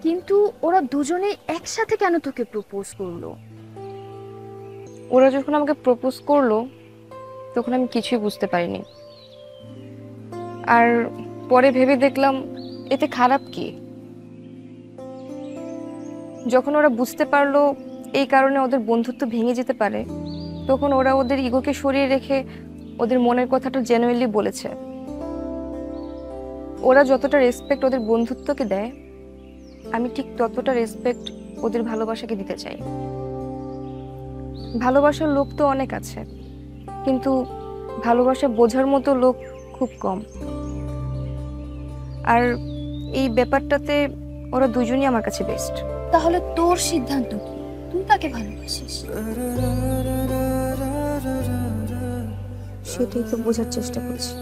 কিন্তু ওরা দুজনেই একসাথে কেন তোকে প্রপোজ করলো? ওরা যখন আমাকে প্রপোজ করলো তখন আমি কিছুই বুঝতে পারিনি। আর পরে ভেবে দেখলাম এতে খারাপ কি। যখন ওরা বুঝতে পারলো এই কারণে ওদের বন্ধুত্ব ভেঙে যেতে পারে, তখন ওরা ওদের ইগোকে সরিয়ে রেখে ওদের মনের কথাটা জেনুইনলি বলেছে। ওরা যতটা রেসপেক্ট ওদের বন্ধুত্বকে দেয়, আমি ঠিক ততটা রেসপেক্ট ওদের ভালোবাসাকে দিতে চাই। ভালোবাসার লোক তো অনেক আছে, কিন্তু ভালোবাসা বোঝার মতো লোক খুব কম। আর এই ব্যাপারটাতে ওরা দুজনই আমার কাছে বেস্ট। তাহলে তোর সিদ্ধান্ত কি? তুই তাকে ভালোবাসিস? সেটাই তো বোঝার চেষ্টা করছি।